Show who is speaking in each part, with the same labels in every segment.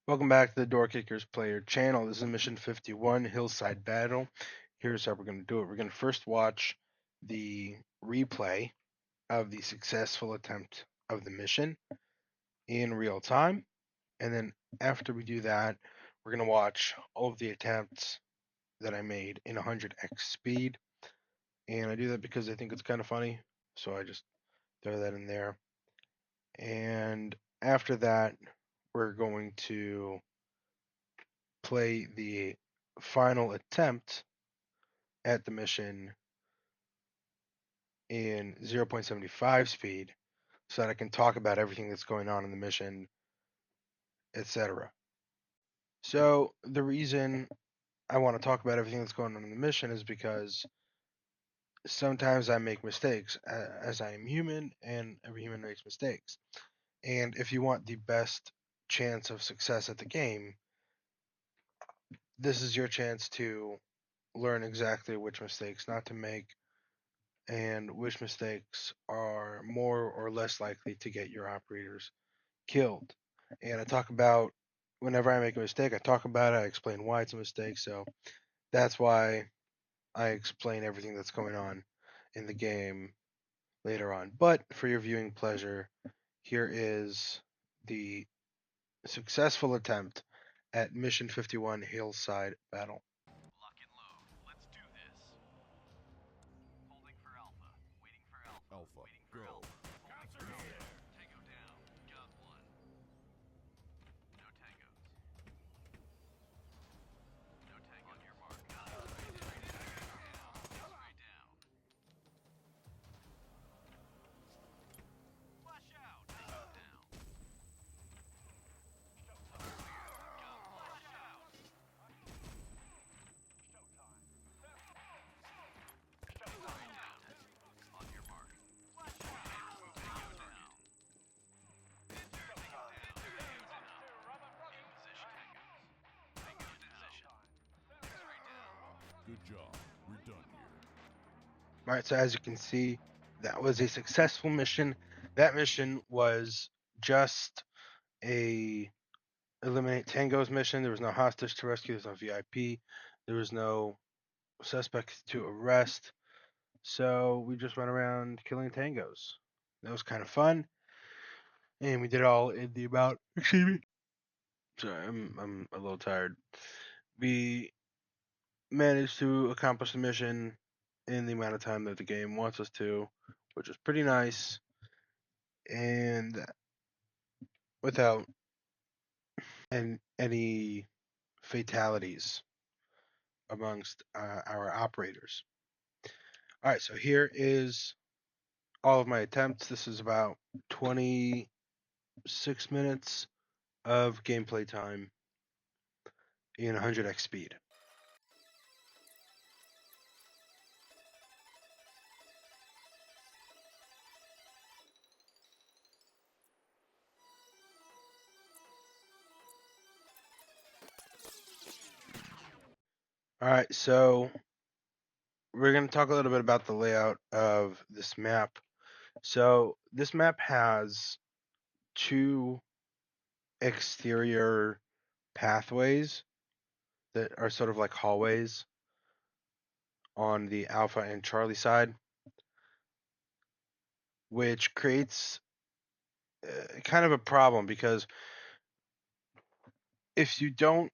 Speaker 1: Welcome back to the Doorkickers player channel. This is mission 51, Hillside Battle. Here's how we're going to do it. We're going to first watch the replay of the successful attempt of the mission in real time. And then after we do that, we're going to watch all of the attempts that I made in 100x speed. And I do that because I think it's kind of funny. So I just throw that in there. And after that, we're going to play the final attempt at the mission in 0.75 speed so that I can talk about everything that's going on in the mission, etc. So, the reason I want to talk about everything that's going on in the mission is because sometimes I make mistakes, as I am human, and every human makes mistakes. And if you want the best chance of success at the game, this is your chance to learn exactly which mistakes not to make and which mistakes are more or less likely to get your operators killed. And I talk about whenever I make a mistake, I talk about it, I explain why it's a mistake. So that's why I explain everything that's going on in the game later on. But for your viewing pleasure, here is the successful attempt at Mission 51 Hillside Battle.
Speaker 2: Lock and load. Let's do this. Holding for Alpha. Waiting for Alpha.
Speaker 3: Alpha,
Speaker 2: Waiting for
Speaker 3: go.
Speaker 2: Alpha. Holding for Alpha. Tango down. Got one. No tangos. No tangos. On your mark. Straight down. Flash out. Tango down. Got flash out. Straight down. On your mark. Flash out. Tango down. Tango down. Tango down. In position. Tangos. Tango in position. Straight down.
Speaker 3: Good job. We're done here.
Speaker 1: All right, so as you can see, that was a successful mission. That mission was just a eliminate Tango's mission. There was no hostage to rescue. There was no VIP. There was no suspects to arrest. So we just went around killing Tangos. That was kind of fun, and we did it all in the amount. Excuse me. Sorry, I'm a little tired. We managed to accomplish the mission in the amount of time that the game wants us to, which is pretty nice, and without any fatalities amongst our operators. All right, so here is all of my attempts. This is about 26 minutes of gameplay time in 100x speed. All right, so we're going to talk a little bit about the layout of this map. So this map has two exterior pathways that are sort of like hallways on the Alpha and Charlie side, which creates kind of a problem because if you don't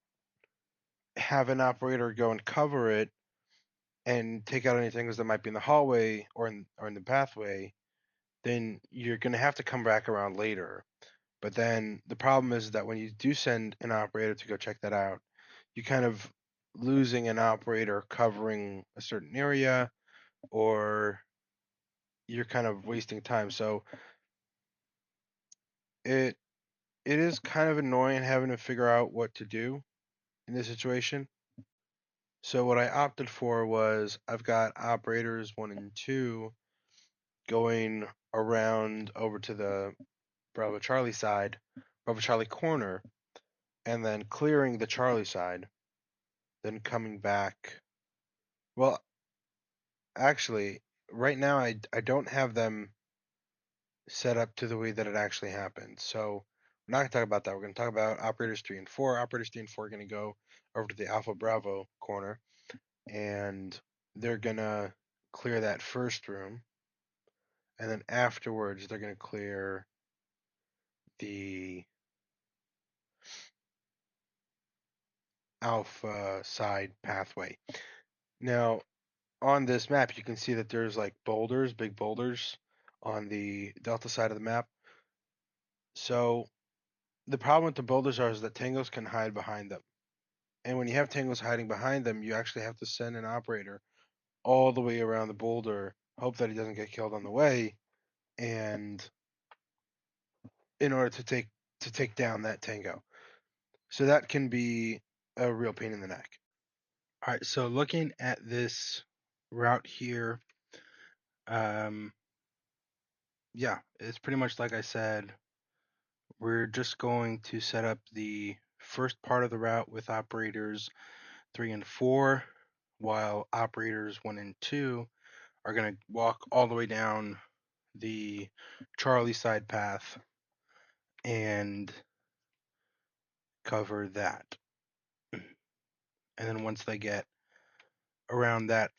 Speaker 1: have an operator go and cover it and take out any things that might be in the hallway or in the pathway, then you're going to have to come back around later. But then the problem is that when you do send an operator to go check that out, you kind of losing an operator covering a certain area, or you're kind of wasting time. So it it is kind of annoying having to figure out what to do in this situation. So what I opted for was I've got operators 1 and 2 going around over to the Bravo Charlie side, Bravo Charlie corner, and then clearing the Charlie side, then coming back. Well, actually, right now I don't have them set up to the way that it actually happened. So We're not going to talk about that. We're going to talk about operators 3 and 4. Operators 3 and 4 are going to go over to the Alpha Bravo corner, and they're going to clear that first room. And then afterwards, they're going to clear the Alpha side pathway. Now, on this map, you can see that there's like boulders, big boulders on the Delta side of the map. So the problem with the boulders is that tangos can hide behind them. And when you have tangos hiding behind them, you actually have to send an operator all the way around the boulder, hope that he doesn't get killed on the way, and in order to take down that tango. So that can be a real pain in the neck. All right, so looking at this route here, um, yeah, it's pretty much like I said. We're just going to set up the first part of the route with operators 3 and 4, while operators 1 and 2 are going to walk all the way down the Charlie side path and cover that. And then once they get around that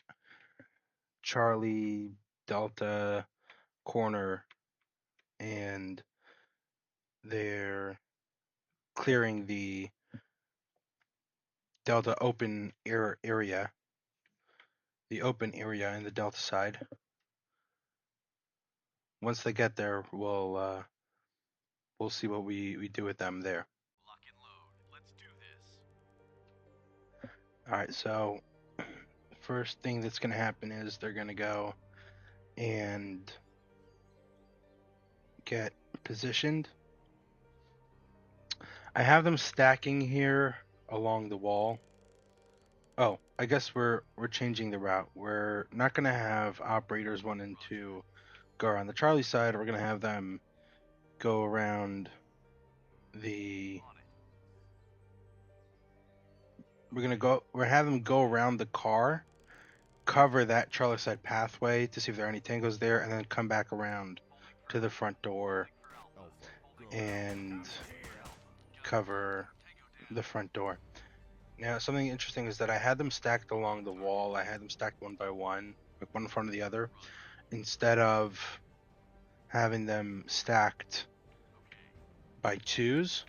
Speaker 1: Charlie Delta corner and they're clearing the Delta open area, the open area in the Delta side. Once they get there, we'll see what we do with them there.
Speaker 2: Lock and load. Let's do this.
Speaker 1: All right, so first thing that's going to happen is they're going to go and get positioned. I have them stacking here along the wall. Oh, I guess we're changing the route. We're not going to have operators 1 and 2 go around the Charlie side. We're going to have them go around the.
Speaker 2: On it.
Speaker 1: We're have them go around the car, cover that Charlie side pathway to see if there are any tangos there, and then come back around to the front door
Speaker 2: Holding for Alpha.
Speaker 3: Alpha, go.
Speaker 1: and cover the front door. Now, something interesting is that I had them stacked along the wall. I had them stacked one by one, like one in front of the other, instead of having them stacked by twos.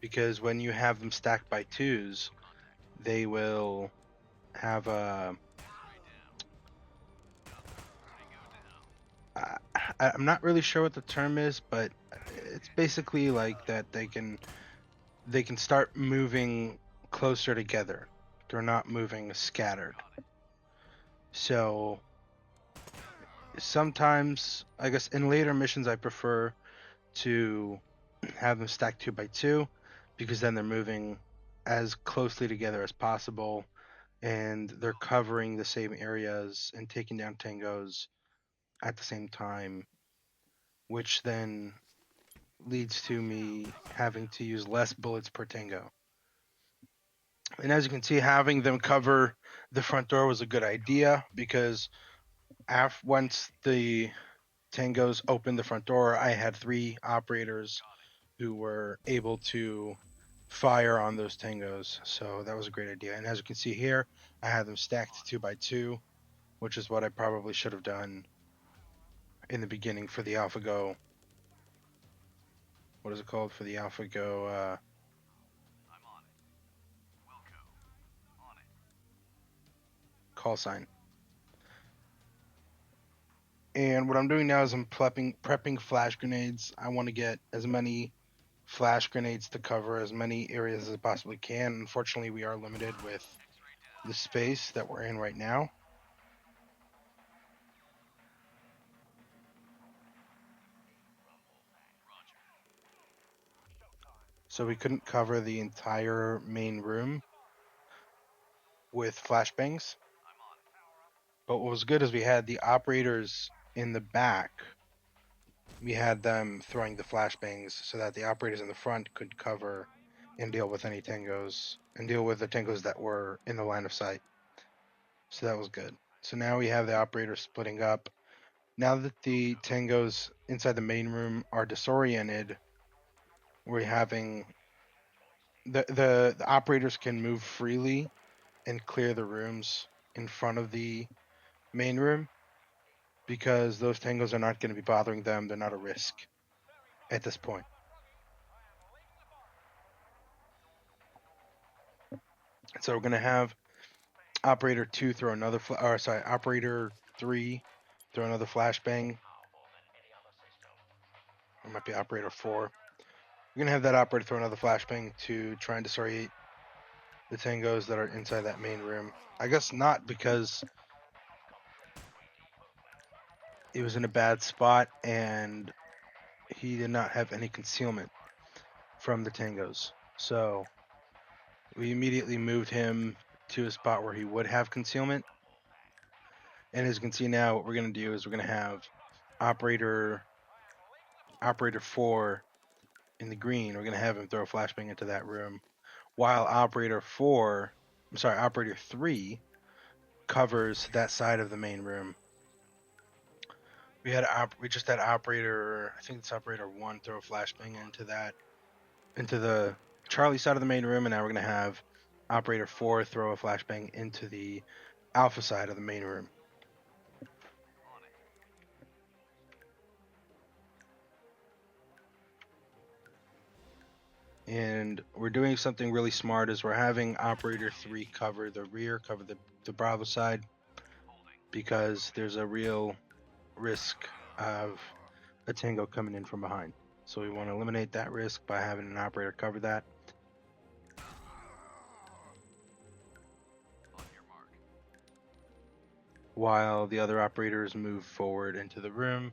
Speaker 1: Because when you have them stacked by twos, they will have a. I'm not really sure what the term is, but it's basically like that they can start moving closer together. They're not moving scattered. So sometimes, I guess in later missions, I prefer to have them stacked 2 by 2 because then they're moving as closely together as possible and they're covering the same areas and taking down tangos at the same time, which then leads to me having to use less bullets per tango. And as you can see, having them cover the front door was a good idea because once the tangos opened the front door, I had 3 operators who were able to fire on those tangos. So that was a great idea. And as you can see here, I had them stacked 2 by 2, which is what I probably should have done in the beginning for the AlphaGo. What is it called for the AlphaGo?
Speaker 2: I'm on it. Wilco. On it.
Speaker 1: Call sign. And what I'm doing now is I'm prepping flash grenades. I want to get as many flash grenades to cover as many areas as I possibly can. Unfortunately, we are limited with the space that we're in right now. So we couldn't cover the entire main room with flashbangs. But what was good is we had the operators in the back. We had them throwing the flashbangs so that the operators in the front could cover and deal with any tangos and deal with the tangos that were in the line of sight. So that was good. So now we have the operators splitting up. Now that the tangos inside the main room are disoriented, we're having the operators can move freely and clear the rooms in front of the main room because those tangos are not going to be bothering them. They're not a risk at this point. So we're going to have operator 2 throw another operator 3 throw another flashbang. Or it might be operator 4. We're going to have that operator throw another flashbang to try and disorient the tangos that are inside that main room. I guess not, because he was in a bad spot and he did not have any concealment from the tangos. So we immediately moved him to a spot where he would have concealment. And as you can see now, what we're going to do is we're going to have operator 4 in the green. We're going to have him throw a flashbang into that room, while operator 3 covers that side of the main room. We just had operator, I think it's operator 1, throw a flashbang into the Charlie side of the main room, and now we're going to have operator 4 throw a flashbang into the Alpha side of the main room. And we're doing something really smart is we're having operator 3 cover the rear, cover the Bravo side, because there's a real risk of a tango coming in from behind. So we want to eliminate that risk by having an operator cover that.
Speaker 2: On your mark.
Speaker 1: While the other operators move forward into the room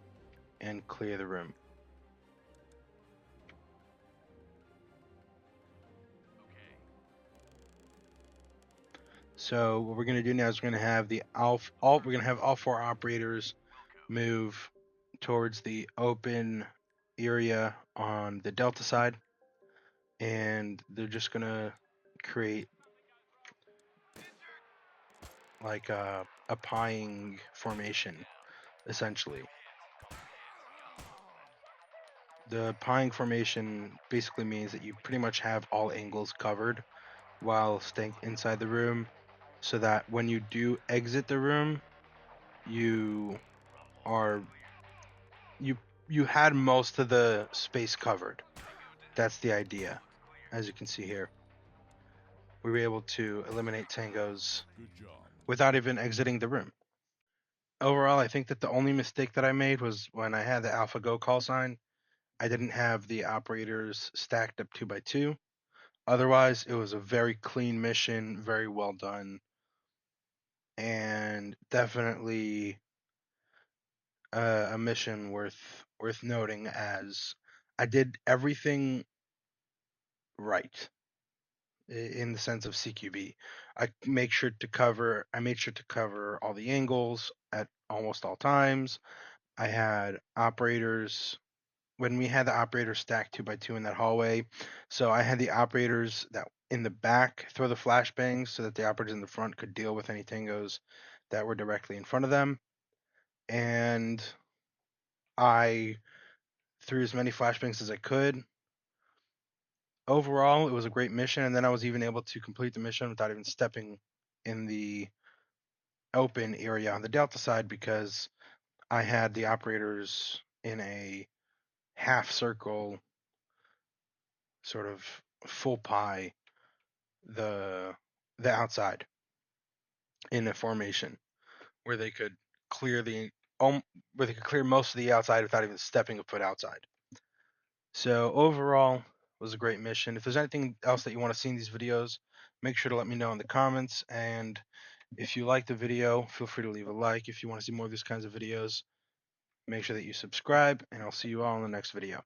Speaker 1: and clear the room.
Speaker 2: Okay.
Speaker 1: So what we're going to do now is we're going to have we're going to have all 4 operators move towards the open area on the Delta side, and they're just going to create like a pieing formation, essentially. The pieing formation basically means that you pretty much have all angles covered while staying inside the room, so that when you do exit the room, you are you had most of the space covered. That's the idea. As you can see here, we were able to eliminate tangos
Speaker 3: Good job.
Speaker 1: without even exiting the room. Overall, I think that the only mistake that I made was when I had the Alpha Go call sign, I didn't have the operators stacked up 2x2. Otherwise, it was a very clean mission, very well done, and definitely a mission worth noting, as I did everything right in the sense of CQB. I made sure to cover all the angles at almost all times. I had operators when we had the operators stacked 2x2 in that hallway. So I had the operators that in the back throw the flashbangs so that the operators in the front could deal with any tangos that were directly in front of them. And I threw as many flashbangs as I could. Overall, it was a great mission, and then I was even able to complete the mission without even stepping in the open area on the Delta side, because I had the operators in a half circle, sort of full pie, the outside in a formation where they could clear where they could clear most of the outside without even stepping a foot outside. So overall, it was a great mission. If there's anything else that you want to see in these videos, make sure to let me know in the comments. And if you like the video, feel free to leave a like. If you want to see more of these kinds of videos, make sure that you subscribe, and I'll see you all in the next video.